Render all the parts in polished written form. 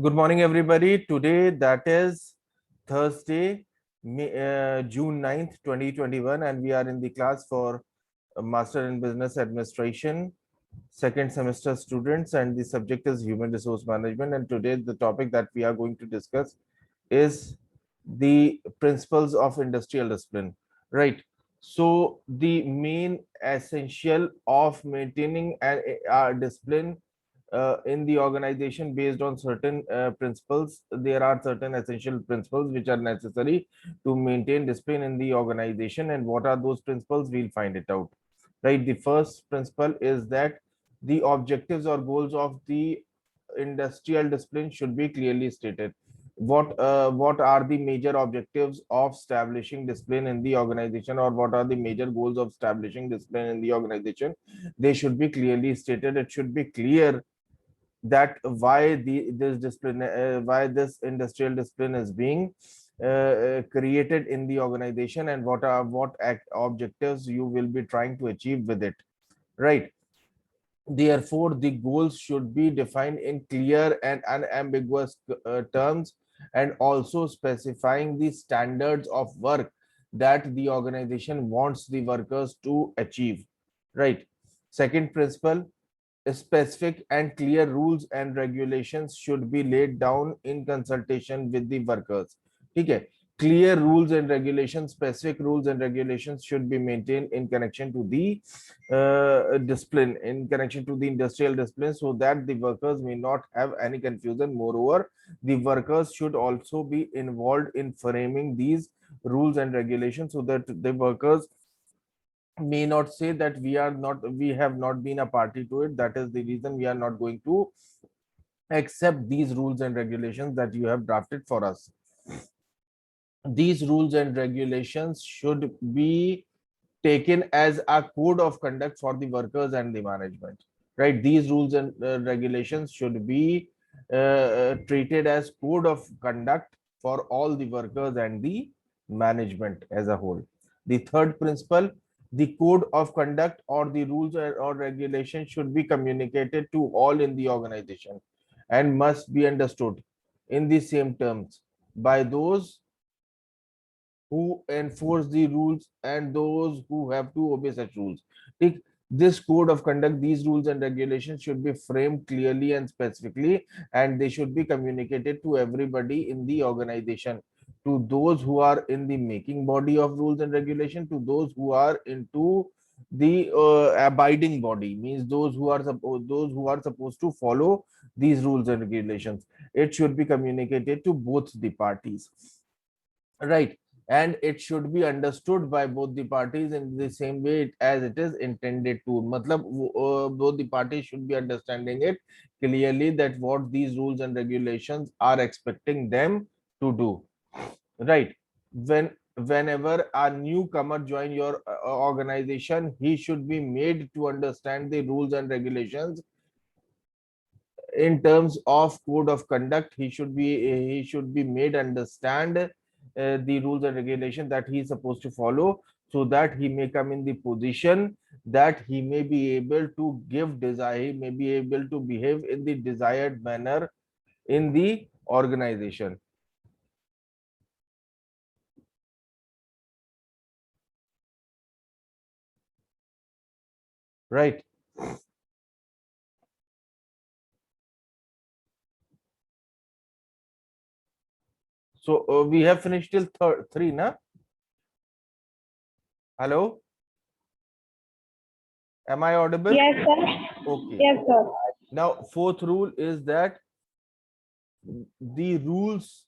Good morning, everybody. Today, that is Thursday, June 9th, 2021, and we are in the class for Master in Business Administration, second semester students, and the subject is Human Resource Management. And today, the topic that we are going to discuss is the principles of industrial discipline, right? So, the main essential of maintaining a discipline in the organization based on certain principles. There are certain essential principles which are necessary to maintain discipline in the organization. And what are those principles? We'll find it out. Right. The first principle is that the objectives or goals of the industrial discipline should be clearly stated. What are the major objectives of establishing discipline in the organization, or what are the major goals of establishing discipline in the organization? They should be clearly stated. It should be clear that why this discipline, why this industrial discipline is being created in the organization, and what objectives you will be trying to achieve with it, right? Therefore, the goals should be defined in clear and unambiguous terms, and also specifying the standards of work that the organization wants the workers to achieve, right? Second principle: specific and clear rules and regulations should be laid down in consultation with the workers. Okay, clear rules and regulations, specific rules and regulations should be maintained in connection to the discipline, in connection to the industrial discipline, so that the workers may not have any confusion. Moreover, the workers should also be involved in framing these rules and regulations, so that the workers may not say that we have not been a party to it. That is the reason we are not going to accept these rules and regulations that you have drafted for us. These rules and regulations should be taken as a code of conduct for the workers and the management, right? These rules and regulations should be treated as code of conduct for all the workers and the management as a whole. The third principle: the code of conduct or the rules or regulations should be communicated to all in the organization and must be understood in the same terms by those who enforce the rules and those who have to obey such rules. Take this code of conduct, these rules and regulations should be framed clearly and specifically, and they should be communicated to everybody in the organization, to those who are in the making body of rules and regulation, to those who are into the abiding body, means those who are supposed to follow these rules and regulations. It should be communicated to both the parties, right? And it should be understood by both the parties in the same way as it is intended to. Matlab, both the parties should be understanding it clearly, that what these rules and regulations are expecting them to do, right? Whenever a newcomer join your organization, he should be made to understand the rules and regulations in terms of code of conduct. He should be made understand the rules and regulations that he is supposed to follow, so that he may come in the position that he may be able to give desire, he may be able to behave in the desired manner in the organization, right? So we have finished till three, na? Hello, am I audible? Yes, sir. Okay. Yes, sir. Now, fourth rule is that the rules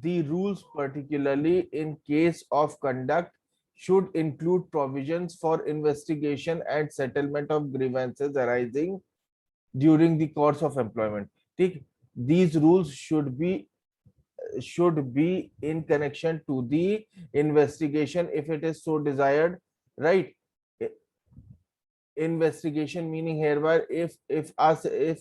the rules, particularly in case of conduct, should include provisions for investigation and settlement of grievances arising during the course of employment. ठीक? These rules should be in connection to the investigation if it is so desired, right? Investigation meaning hereby, if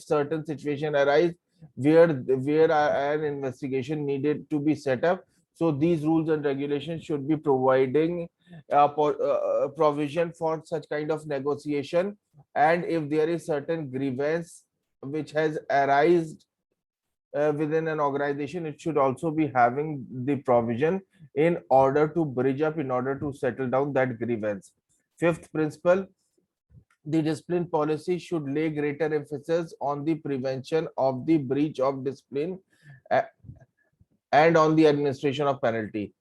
certain situation arise where an investigation needed to be set up, so these rules and regulations should be providing provision for such kind of negotiation. And if there is certain grievance which has arisen within an organization, it should also be having the provision in order to bridge up, in order to settle down that grievance. Fifth principle, the discipline policy should lay greater emphasis on the prevention of the breach of discipline uh, and on the administration of penalty.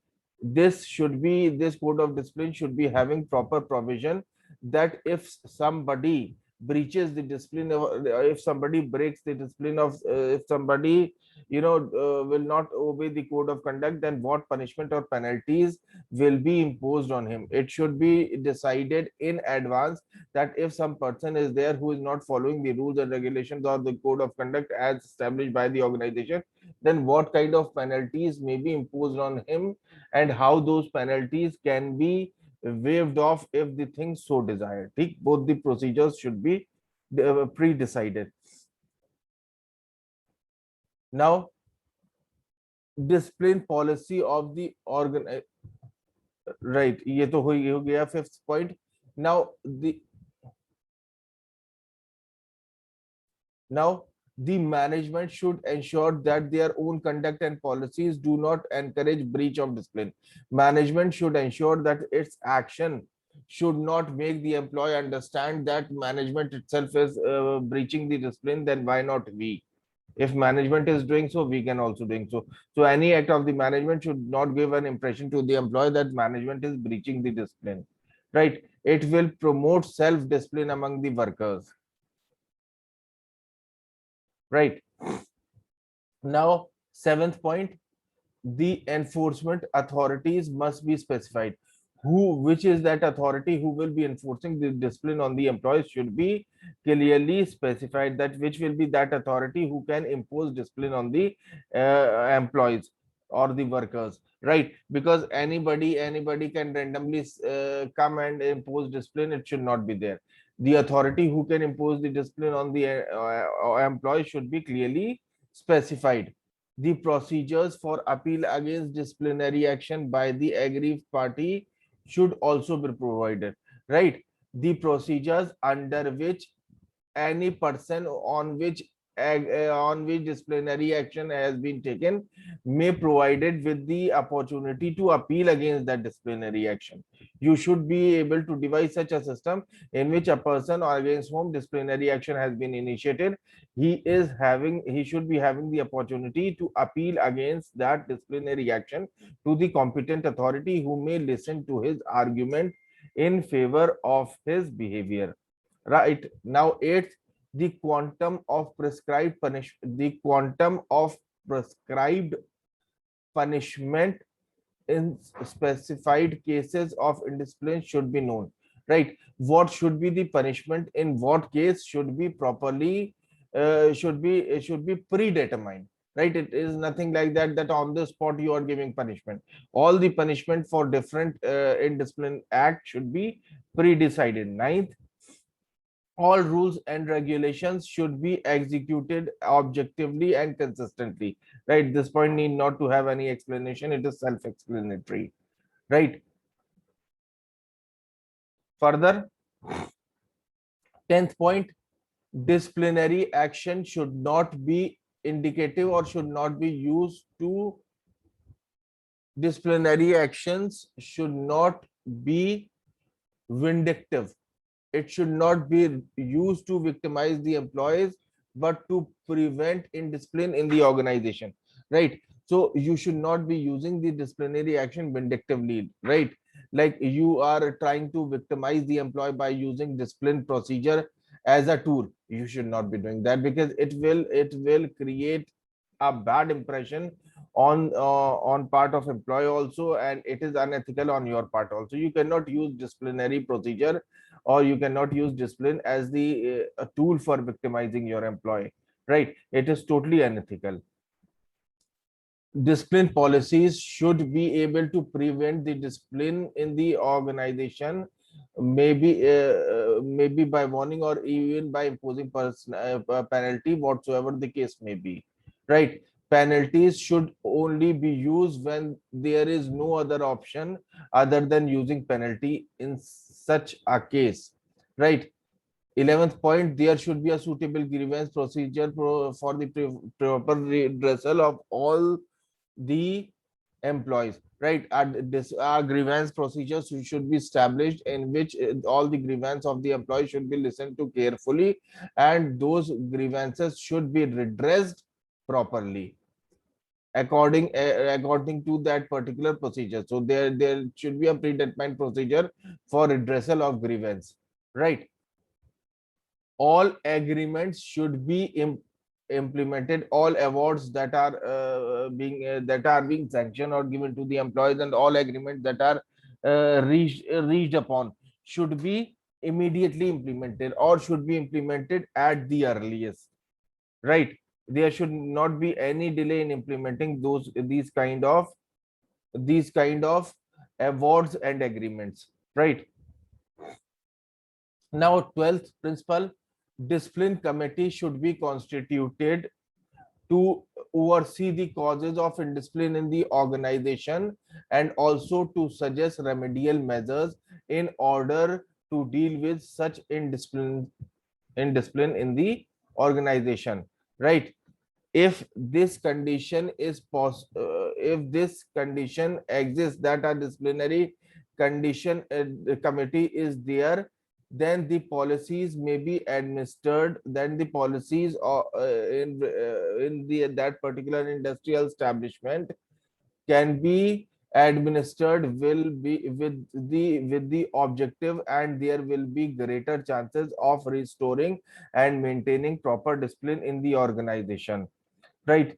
This code of discipline should be having proper provision that if somebody breaches the discipline, if somebody breaks the discipline of, if somebody will not obey the code of conduct, then what punishment or penalties will be imposed on him. It should be decided in advance that if some person is there who is not following the rules and regulations or the code of conduct as established by the organization, then what kind of penalties may be imposed on him and how those penalties can be waived off if the thing so desired. Both the procedures should be pre-decided. Now, discipline policy of the organ, right, ये तो हो गया fifth point. Now the management should ensure that their own conduct and policies do not encourage breach of discipline. Management should ensure that its action should not make the employee understand that management itself is breaching the discipline. Then why not we? If management is doing so, we can also doing so. So any act of the management should not give an impression to the employee that management is breaching the discipline, right? It will promote self-discipline among the workers, right? Now, seventh point, the enforcement authorities must be specified. Which is that authority who will be enforcing the discipline on the employees should be clearly specified, that which will be that authority who can impose discipline on the employees or the workers, right? Because anybody can randomly come and impose discipline. It should not be there. The authority who can impose the discipline on the employee should be clearly specified. The procedures for appeal against disciplinary action by the aggrieved party should also be provided, right? The procedures under which any person on which disciplinary action has been taken may provided with the opportunity to appeal against that disciplinary action. You should be able to devise such a system in which a person or against whom disciplinary action has been initiated, he should be having the opportunity to appeal against that disciplinary action to the competent authority who may listen to his argument in favor of his behavior. Right now, eighth, the quantum of prescribed punishment in specified cases of indiscipline should be known, right? What should be the punishment in what case should be properly should be predetermined, right? It is nothing like that on the spot you are giving punishment. All the punishment for different indiscipline act should be pre-decided. Ninth, all rules and regulations should be executed objectively and consistently, right? This point need not to have any explanation. It is self-explanatory, right? Further, 10th point, disciplinary action should not be indicative or should not be used to disciplinary actions should not be vindictive. It should not be used to victimize the employees, but to prevent indiscipline in the organization, right? So you should not be using the disciplinary action vindictively, right? Like you are trying to victimize the employee by using discipline procedure as a tool. You should not be doing that because it will create a bad impression on part of employee also, and it is unethical on your part also. You cannot use disciplinary procedure or you cannot use discipline as the a tool for victimizing your employee, right? It is totally unethical. Discipline policies should be able to prevent the discipline in the organization, maybe by warning or even by imposing penalty, whatsoever the case may be, right? Penalties should only be used when there is no other option other than using penalty in such a case, right? 11th point, there should be a suitable grievance procedure for the proper redressal of all the employees, right? Our grievance procedures should be established in which all the grievance of the employee should be listened to carefully, and those grievances should be redressed properly according to that particular procedure. So there should be a predetermined procedure for redressal of grievance, right? All agreements should be implemented. All awards that are being sanctioned or given to the employees, and all agreements that are reached upon should be immediately implemented or should be implemented at the earliest, right? There should not be any delay in implementing these kind of awards and agreements, right? Now, 12th principle, discipline committee should be constituted to oversee the causes of indiscipline in the organization and also to suggest remedial measures in order to deal with such indiscipline in the organization, right? If this condition if this condition exists, that a disciplinary condition committee is there, then the policies may be administered, then the policies in the that particular industrial establishment can be administered will be with the objective, and there will be greater chances of restoring and maintaining proper discipline in the organization, right?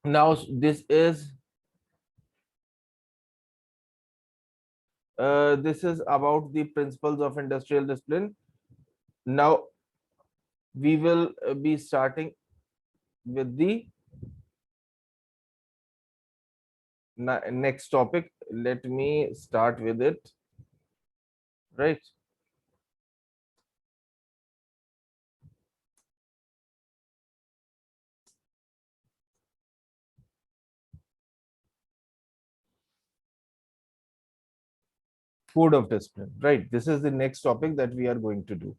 Now this is about the principles of industrial discipline. Now we will be starting with the next topic. Let me start with it, right? Code of discipline, right? This is the next topic that we are going to do,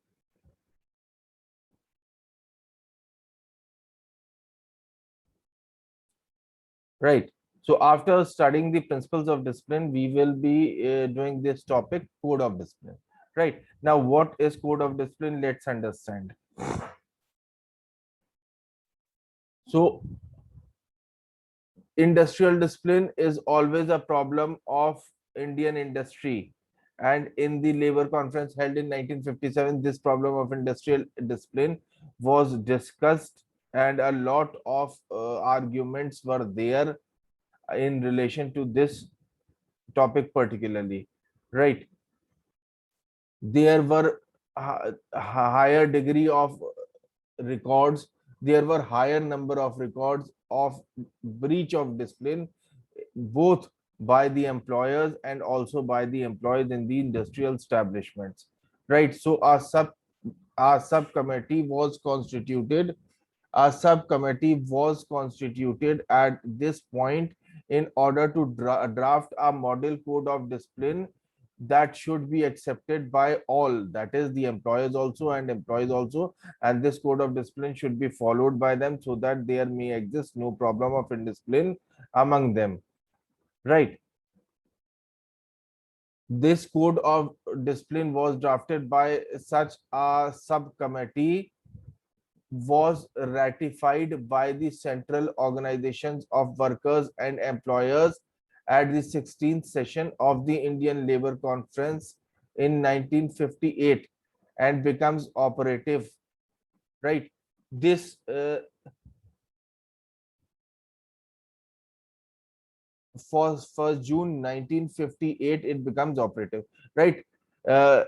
right? So after studying the principles of discipline, we will be doing this topic, code of discipline, right? Now what is code of discipline? Let's understand. So industrial discipline is always a problem of Indian industry, and in the labor conference held in 1957, this problem of industrial discipline was discussed, and a lot of arguments were there in relation to this topic particularly, right? There were higher degree of records, there were higher number of records of breach of discipline, both by the employers and also by the employees in the industrial establishments, right? So our subcommittee was constituted. A subcommittee was constituted at this point in order to draft a model code of discipline that should be accepted by all, that is the employers also and employees also, and this code of discipline should be followed by them so that there may exist no problem of indiscipline among them, right? This code of discipline was drafted by such a subcommittee, was ratified by the central organizations of workers and employers at the 16th session of the Indian Labour Conference in 1958 and becomes operative, right? This for 1st June 1958 it becomes operative, right? uh,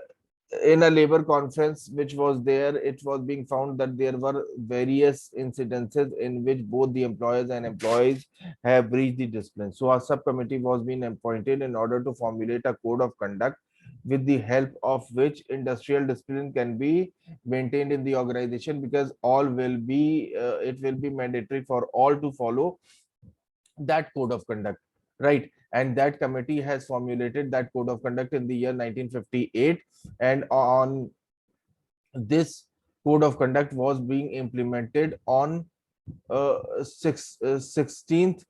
in a labor conference which was there, it was being found that there were various incidences in which both the employers and employees have breached the discipline. So a subcommittee was being appointed in order to formulate a code of conduct with the help of which industrial discipline can be maintained in the organization, because all will be it will be mandatory for all to follow that code of conduct, right? and that committee has formulated that code of conduct in the year 1958, and on this code of conduct was being implemented on 16th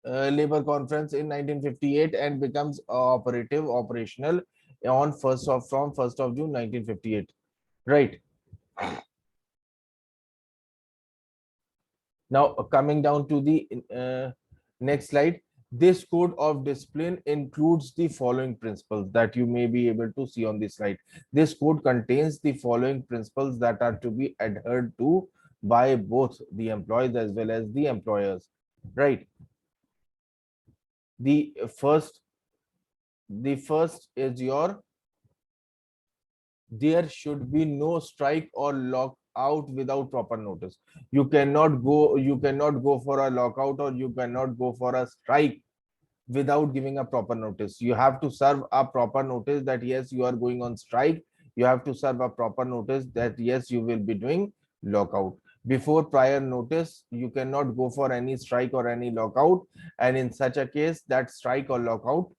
labor conference in 1958 and becomes operational on from 1st of June 1958, right? Now coming down to the next slide. This code of discipline includes the following principles that you may be able to see on this slide. This code contains the following principles that are to be adhered to by both the employees as well as the employers, right? The first is your, there should be no strike or lockout without proper notice. You cannot go for a lockout, or you cannot go for a strike without giving a proper notice. You have to serve a proper notice that yes, you are going on strike. You have to serve a proper notice that yes, you will be doing lockout. Before prior notice, you cannot go for any strike or any lockout, and in such a case, that strike or lockout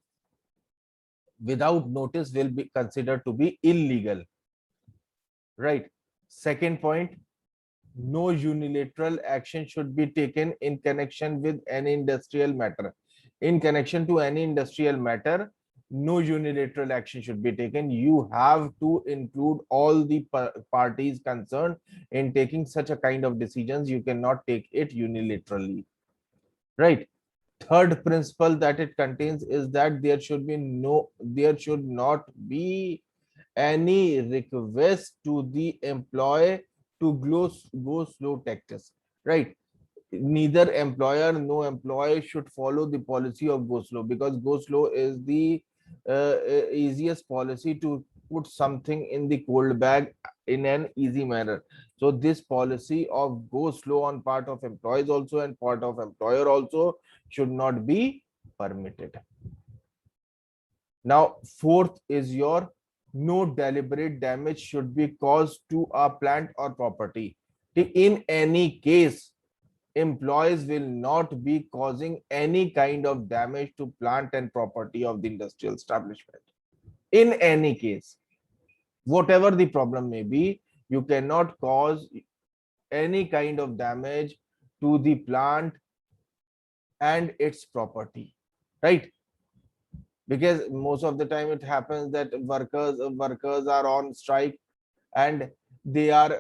without notice will be considered to be illegal, right? Second point, no unilateral action should be taken in connection with any industrial matter. In connection to any industrial matter, no unilateral action should be taken. You have to include all the parties concerned in taking such a kind of decisions. You cannot take it unilaterally, right? Third principle that it contains is that there should not be any request to the employee to go slow tactics, right? Neither employer nor employee should follow the policy of go slow, because go slow is the easiest policy to put something in the cold bag in an easy manner. So this policy of go slow on part of employees also and part of employer also should not be permitted. Now fourth is your, no deliberate damage should be caused to a plant or property. In any case, employees will not be causing any kind of damage to plant and property of the industrial establishment. In any case, whatever the problem may be, you cannot cause any kind of damage to the plant and its property, right? Because most of the time it happens that workers are on strike, and they have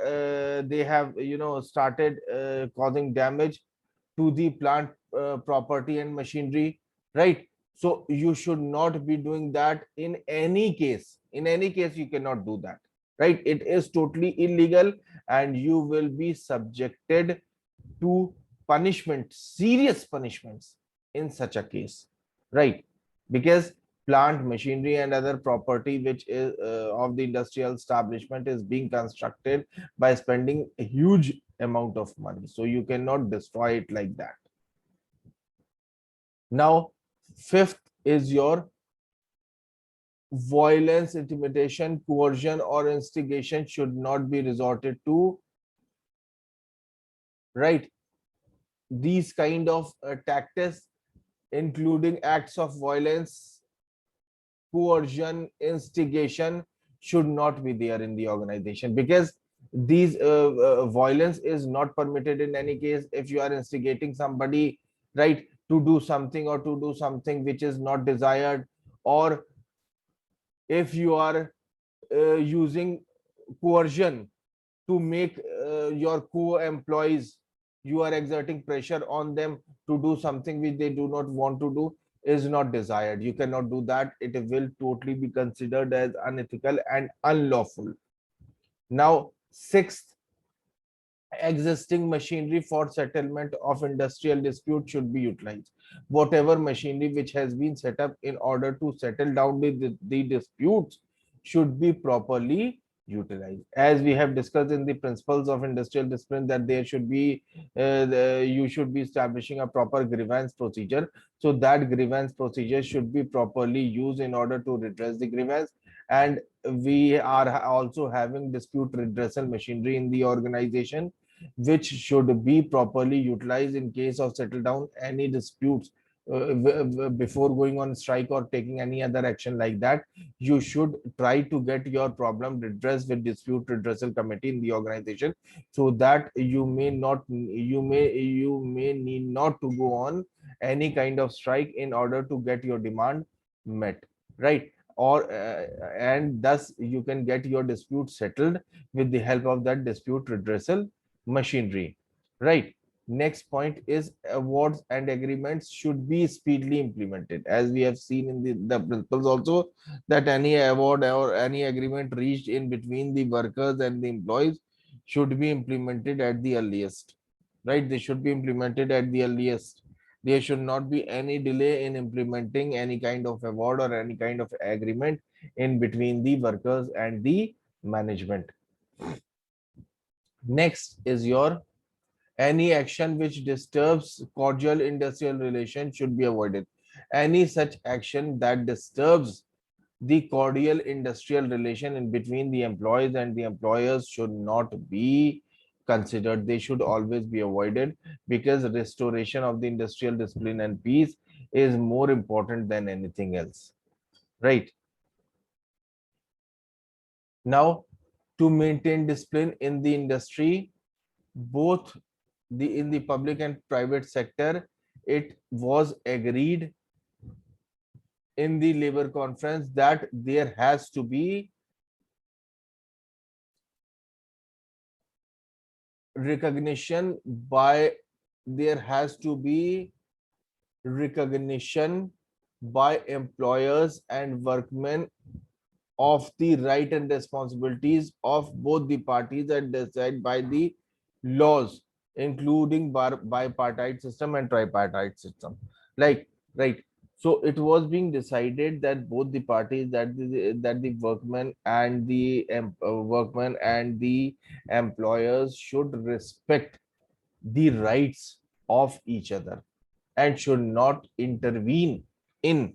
started causing damage to the plant property and machinery, right? So you should not be doing that. In any case, you cannot do that, right? It is totally illegal, and you will be subjected to punishment, serious punishments in such a case, right? Because plant machinery and other property which is of the industrial establishment is being constructed by spending a huge amount of money, so you cannot destroy it like that. Now fifth is your, violence, intimidation, coercion or instigation should not be resorted to, right? These kind of tactics, including acts of violence, coercion, instigation, should not be there in the organization, because these violence is not permitted in any case. If you are instigating somebody, right, to do something or to do something which is not desired, or if you are using coercion to make your co-employees, you are exerting pressure on them to do something which they do not want to do, is not desired. You cannot do that. It will totally be considered as unethical and unlawful. Now sixth, existing machinery for settlement of industrial dispute should be utilized. Whatever machinery which has been set up in order to settle down the disputes should be properly utilized. As we have discussed in the principles of industrial discipline, that there should be you should be establishing a proper grievance procedure. So that grievance procedure should be properly used in order to redress the grievance. And we are also having dispute redressal machinery in the organization, which should be properly utilized in case of settle down any disputes before going on strike or taking any other action like that, you should try to get your problem redressed with dispute redressal committee in the organization, so that you may need not to go on any kind of strike in order to get your demand met, right? Or and thus you can get your dispute settled with the help of that dispute redressal machinery, right? Next point is awards and agreements should be speedily implemented, as we have seen in the principles also, that any award or any agreement reached in between the workers and the employees should be implemented at the earliest, right? They should be implemented at the earliest. There should not be any delay in implementing any kind of award or any kind of agreement in between the workers and the management. Next is your any action which disturbs cordial industrial relations should be avoided. Any such action that disturbs the cordial industrial relation in between the employees and the employers should not be considered. They should always be avoided, because restoration of the industrial discipline and peace is more important than anything else, right? Now, to maintain discipline in the industry, both in the public and private sector, it was agreed in the labor conference that there has to be recognition by there has to be recognition by employers and workmen of the right and responsibilities of both the parties, and decided by the laws, including bipartite system and tripartite system, like, right? So it was being decided that both the parties, that the workmen and the workmen and the employers should respect the rights of each other and should not intervene in,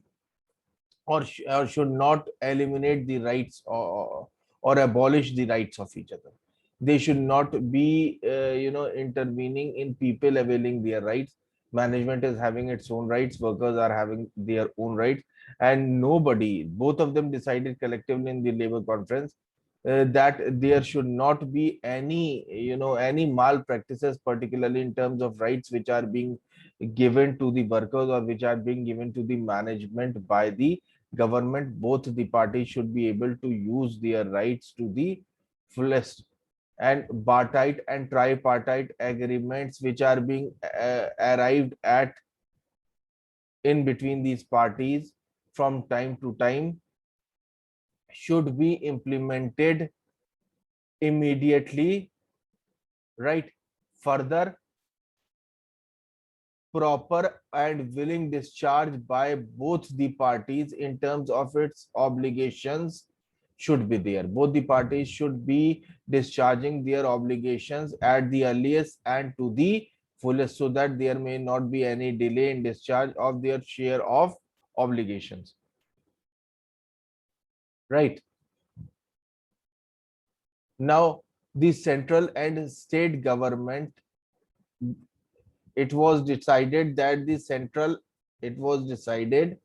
or should not eliminate the rights, or abolish the rights of each other. They should not be intervening in people availing their rights. Management is having its own rights, workers are having their own rights, and nobody, both of them decided collectively in the labor conference that there should not be any malpractices, particularly in terms of rights which are being given to the workers or which are being given to the management by the government. Both the parties should be able to use their rights to the fullest, and bipartite and tripartite agreements which are being arrived at in between these parties from time to time should be implemented immediately, right? Further, proper and willing discharge by both the parties in terms of its obligations should be there. Both the parties should be discharging their obligations at the earliest and to the fullest, so that there may not be any delay in discharge of their share of obligations, right? Now, the central and state government, it was decided that the central it was decided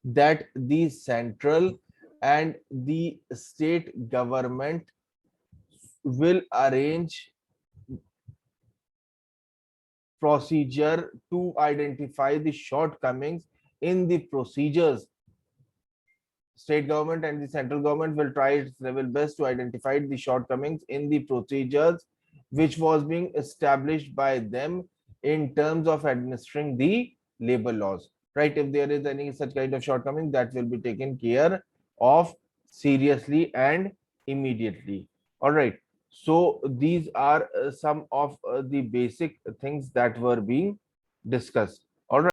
that the central and the state government will arrange procedure to identify the shortcomings in the procedures. State government and the central government will try its level best to identify the shortcomings in the procedures which was being established by them in terms of administering the labor laws, right? If there is any such kind of shortcoming, that will be taken care of seriously and immediately. All right. So these are some of the basic things that were being discussed.